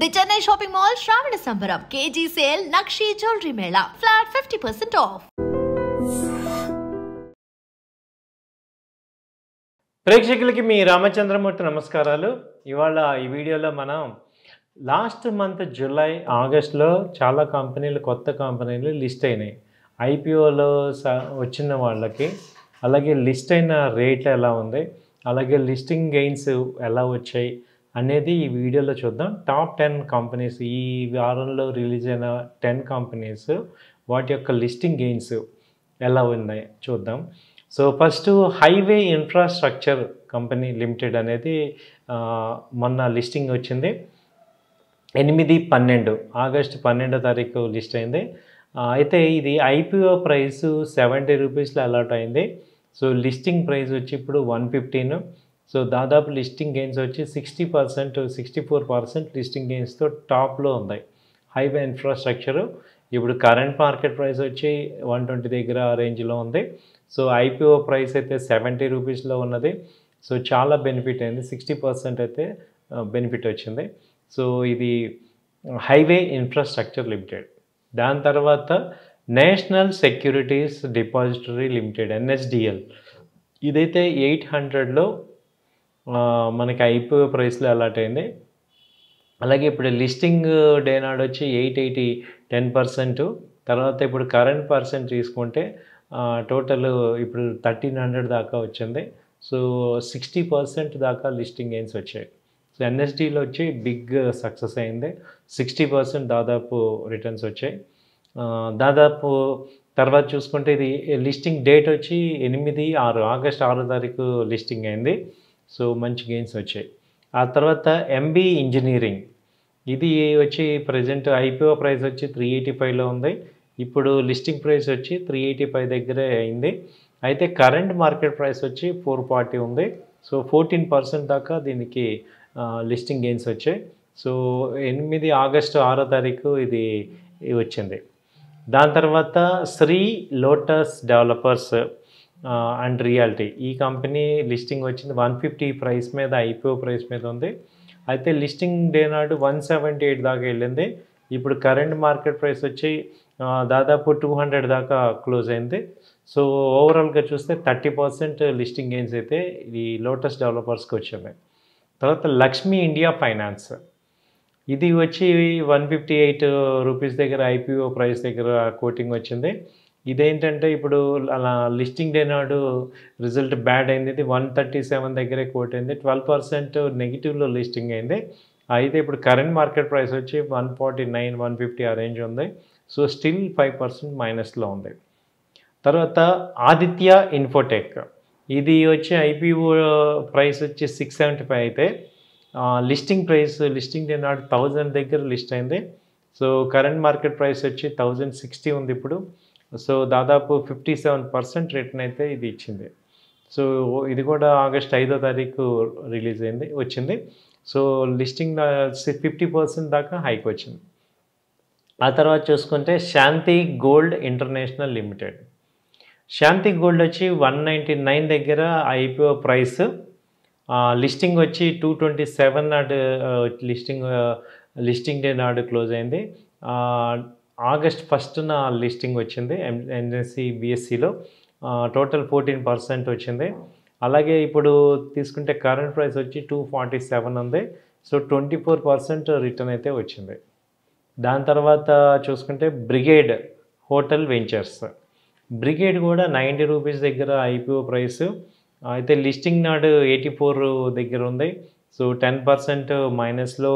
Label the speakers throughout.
Speaker 1: The Chennai Shopping Mall Shravana Sambaram KG Sale Nakshi Jewelry Mela Flat 50% off.
Speaker 2: ప్రేక్షకులకి మీ రామచంద్రమూర్తి నమస్కారాలు. ఇవాళ ఈ వీడియోలో మనం లాస్ట్ మంత్ జూలై ఆగస్ట్లో చాలా కంపెనీలు కొత్త కంపెనీలు లిస్ట్ అయినాయి. ఐపీఓలో వచ్చిన వాళ్ళకి అలాగే లిస్ట్ అయిన రేట్ ఎలా ఉంది, అలాగే లిస్టింగ్ గెయిన్స్ ఎలా వచ్చాయి అనేది ఈ వీడియోలో చూద్దాం. టాప్ 10 కంపెనీస్, ఈ వారంలో రిలీజ్ అయిన 10 కంపెనీస్ వాటి యొక్క లిస్టింగ్ గెయిన్స్ ఎలా ఉన్నాయి చూద్దాం. So first highway infrastructure company limited అనేది మొన్న లిస్టింగ్ వచ్చింది. 8-12 ఆగస్టు 12వ తారీఖు లిస్ట్ అయింది. అయితే ఇది ఐపీఓ ప్రైస్ 70 రూపీస్లో అలాట్ అయింది. సో లిస్టింగ్ ప్రైస్ వచ్చి ఇప్పుడు 115. సో దాదాపు లిస్టింగ్ గెయిన్స్ వచ్చి 64% లిస్టింగ్ గెయిన్స్తో టాప్లో ఉంది హైవే ఇన్ఫ్రాస్ట్రక్చరు. ఇప్పుడు కరెంట్ మార్కెట్ ప్రైస్ వచ్చి 120 దగ్గర రేంజ్లో ఉంది. సో ఐపీఓ ప్రైస్ అయితే 70 రూపీస్లో ఉన్నది. సో చాలా బెనిఫిట్ అయింది, 60% అయితే బెనిఫిట్ వచ్చింది. సో ఇది హైవే ఇన్ఫ్రాస్ట్రక్చర్ లిమిటెడ్. దాని తర్వాత national securities depository limited NSDL, ఇదైతే 800లో మనకి ఐపీఓ ప్రైస్లో అలాట్ అయింది. అలాగే ఇప్పుడు లిస్టింగ్ డే నాడు వచ్చి 880 10%. తర్వాత ఇప్పుడు కరెంట్ పర్సెంట్ తీసుకుంటే టోటల్ ఇప్పుడు 1300 దాకా వచ్చింది. సో 60% దాకా లిస్టింగ్ గెయిన్స్ వచ్చాయి. సో NSDలో వచ్చి బిగ్ సక్సెస్ అయింది, 60% దాదాపు రిటర్న్స్ వచ్చాయి. దాదాపు తర్వాత చూసుకుంటే ఇది లిస్టింగ్ డేట్ వచ్చి ఆగస్టు 6వ తారీఖు లిస్టింగ్ అయింది. సో మంచి గెయిన్స్ వచ్చాయి. ఆ తర్వాత MB ఇంజనీరింగ్, ఇది వచ్చి ప్రజెంట్ ఐపీఓ ప్రైస్ వచ్చి 385లో ఉంది. ఇప్పుడు లిస్టింగ్ ప్రైస్ వచ్చి 385 దగ్గరే అయింది. అయితే కరెంట్ మార్కెట్ ప్రైస్ వచ్చి 440 ఉంది. సో 14% దాకా దీనికి లిస్టింగ్ గెయిన్స్ వచ్చాయి. సో ఆగస్టు 6వ తారీఖు ఇది వచ్చింది. దాని తర్వాత Shri Lotus Developers and Reality, ఈ కంపెనీ లిస్టింగ్ వచ్చింది 150 ప్రైస్ మీద, ఐపీఓ ప్రైస్ మీద ఉంది. అయితే లిస్టింగ్ డే నాడు 178 దాకా వెళ్ళింది. ఇప్పుడు కరెంట్ మార్కెట్ ప్రైస్ వచ్చి దాదాపు 200 దాకా క్లోజ్ అయింది. సో ఓవరాల్గా చూస్తే 30% లిస్టింగ్ గెయిన్స్ అయితే ఈ లోటస్ డెవలపర్స్కి వచ్చింది. తర్వాత లక్ష్మీ ఇండియా ఫైనాన్స్, ఇది వచ్చి 158 రూపీస్ దగ్గర ఐపీఓ ప్రైస్ దగ్గర కోటింగ్ వచ్చింది. ఇదేంటంటే ఇప్పుడు అలా లిస్టింగ్ డే నాడు రిజల్ట్ బ్యాడ్ అయింది, ఇది 137 దగ్గరే కోట్ అయింది, 12% నెగిటివ్లో లిస్టింగ్ అయింది. అయితే ఇప్పుడు కరెంట్ మార్కెట్ ప్రైస్ వచ్చి 149 150 ఆ రేంజ్ ఉంది. సో స్టిల్ 5% మైనస్లో ఉంది. తర్వాత ఆదిత్య ఇన్ఫోటెక్, ఇది వచ్చి ఐపీఓ ప్రైస్ వచ్చి 675 అయితే లిస్టింగ్ డే నాడు 1000 దగ్గర లిస్ట్ అయింది. సో కరెంట్ మార్కెట్ ప్రైస్ వచ్చి 1060 ఉంది ఇప్పుడు. సో దాదాపు 57% రిటర్న్ అయితే ఇది ఇచ్చింది. సో ఇది కూడా ఆగస్టు 5వ తారీఖు వచ్చింది. సో లిస్టింగ్ 50% దాకా హైక్ వచ్చింది. ఆ తర్వాత చూసుకుంటే శాంతి గోల్డ్ ఇంటర్నేషనల్ లిమిటెడ్, శాంతి గోల్డ్ వచ్చి 199 దగ్గర ఐపీఓ ప్రైస్, లిస్టింగ్ వచ్చి 227 నాడు లిస్టింగ్ డే నాడు క్లోజ్ అయింది. ఆగస్ట్ 1న లిస్టింగ్ వచ్చింది NSE BSEలో, టోటల్ 14% వచ్చింది. అలాగే ఇప్పుడు తీసుకుంటే కరెంట్ ప్రైస్ వచ్చి 247 ఉంది. సో 24% రిటర్న్ అయితే వచ్చింది. దాని తర్వాత చూసుకుంటే బ్రిగేడ్ హోటల్ వెంచర్స్, బ్రిగేడ్ కూడా 90 రూపీస్ దగ్గర ఐపీఓ ప్రైస్, అయితే లిస్టింగ్ నాడు 84 దగ్గర ఉంది. సో 10% మైనస్లో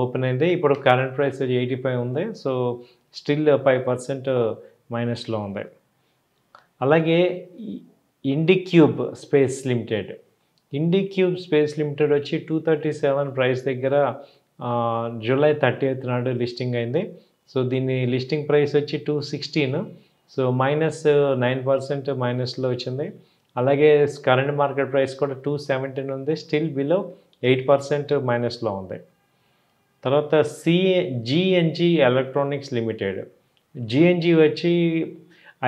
Speaker 2: ఓపెన్ అయింది. ఇప్పుడు కరెంట్ ప్రైస్ 85 ఉంది. సో స్టిల్ 5% మైనస్లో ఉంది. అలాగే ఇండిక్యూబ్ స్పేస్ లిమిటెడ్ వచ్చి 237 ప్రైస్ దగ్గర జూలై 30th నాడు లిస్టింగ్ అయింది. సో దీని లిస్టింగ్ ప్రైస్ వచ్చి 216, సో -9% మైనస్లో వచ్చింది. అలాగే కరెంట్ మార్కెట్ ప్రైస్ కూడా 217 ఉంది, స్టిల్ బిలో 8% మైనస్లో ఉంది. తర్వాత GNG ఎలక్ట్రానిక్స్ లిమిటెడ్, GNG వచ్చి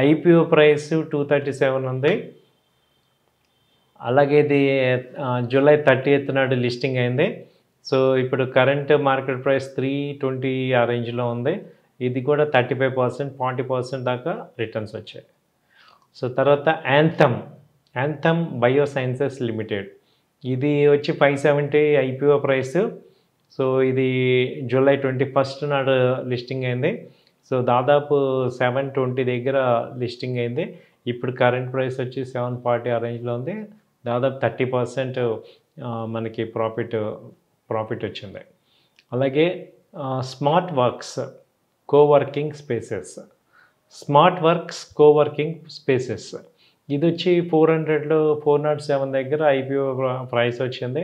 Speaker 2: ఐపీఓ ప్రైస్ 237 ఉంది. అలాగే ఇది జూలై 30th నాడు లిస్టింగ్ అయింది. సో ఇప్పుడు కరెంట్ మార్కెట్ ప్రైస్ 320 ఆ రేంజ్లో ఉంది. ఇది కూడా 35%, 40% దాకా రిటర్న్స్ వచ్చాయి. సో తర్వాత యాంథమ్ బయోసైన్సెస్ లిమిటెడ్, ఇది వచ్చి 570 ఐపీఓ ప్రైస్. సో ఇది జూలై 21 నాడు లిస్టింగ్ అయింది. సో దాదాపు 720 దగ్గర లిస్టింగ్ అయింది. ఇప్పుడు కరెంట్ ప్రైస్ వచ్చి 740 ఆ రేంజ్లో ఉంది. దాదాపు 30% మనకి ప్రాఫిట్ వచ్చింది. అలాగే స్మార్ట్ వర్క్స్ కోవర్కింగ్ స్పేసెస్, ఇది వచ్చి 407 దగ్గర ఐపీఓ ప్రైస్ వచ్చింది.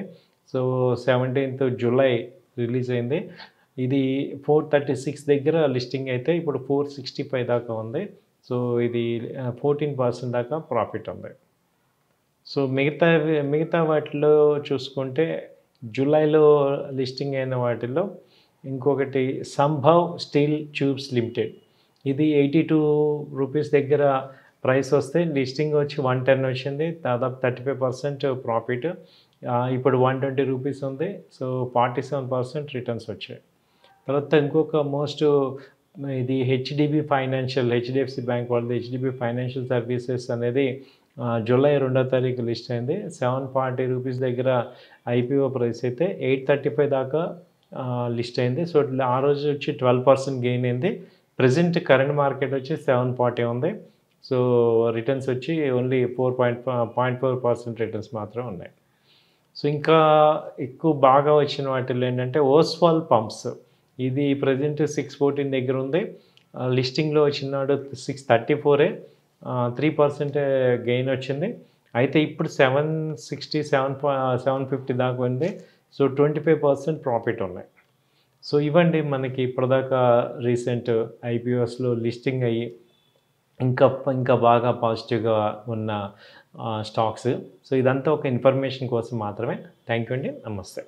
Speaker 2: సో 17th జూలై రిలీజ్ అయింది. ఇది 436 దగ్గర లిస్టింగ్ అయితే ఇప్పుడు 465 దాకా ఉంది. సో ఇది 14% దాకా ప్రాఫిట్ ఉంది. సో మిగతా వాటిలో చూసుకుంటే జూలైలో లిస్టింగ్ అయిన వాటిల్లో ఇంకొకటి సంభవ్ స్టీల్ ట్యూబ్స్ లిమిటెడ్, ఇది 82 రూపీస్ దగ్గర ప్రైస్ వస్తే లిస్టింగ్ వచ్చి 110 వచ్చింది. దాదాపు 35% ప్రాఫిట్. ఇప్పుడు 120 రూపీస్ ఉంది. సో 47% రిటర్న్స్ వచ్చాయి. తర్వాత ఇంకొక ఇది హెచ్డిఎఫ్సి బ్యాంక్ వాళ్ళది హెచ్డిబి ఫైనాన్షియల్ సర్వీసెస్ అనేది జూలై 2వ తారీఖు లిస్ట్ అయింది. 740 రూపీస్ దగ్గర ఐపీఓ ప్రైస్ అయితే 835 దాకా లిస్ట్ అయింది. సో ఆ రోజు వచ్చి 12% గెయిన్ అయింది. ప్రజెంట్ కరెంట్ మార్కెట్ వచ్చి 740 ఉంది. సో రిటర్న్స్ వచ్చి ఓన్లీ 0.4% రిటర్న్స్ మాత్రమే ఉన్నాయి. సో ఇంకా ఎక్కువ బాగా వచ్చిన వాటిల్లో ఏంటంటే ఓస్వాల్ పంప్స్, ఇది ప్రజెంట్ 614 దగ్గర ఉంది. లిస్టింగ్లో వచ్చినాడు 634, 3% గెయిన్ వచ్చింది. అయితే ఇప్పుడు 760, 750 దాకా ఉంది. సో 25% ప్రాఫిట్ ఉన్నాయి. సో ఇవ్వండి మనకి ఇప్పటిదాకా రీసెంట్ ఐపీఓస్లో లిస్టింగ్ అయ్యి ఇంకా బాగా పాజిటివ్గా ఉన్న స్టాక్స్. సో ఇదంతా ఒక ఇన్ఫర్మేషన్ కోసం మాత్రమే. థ్యాంక్ యూ అండి. నమస్తే.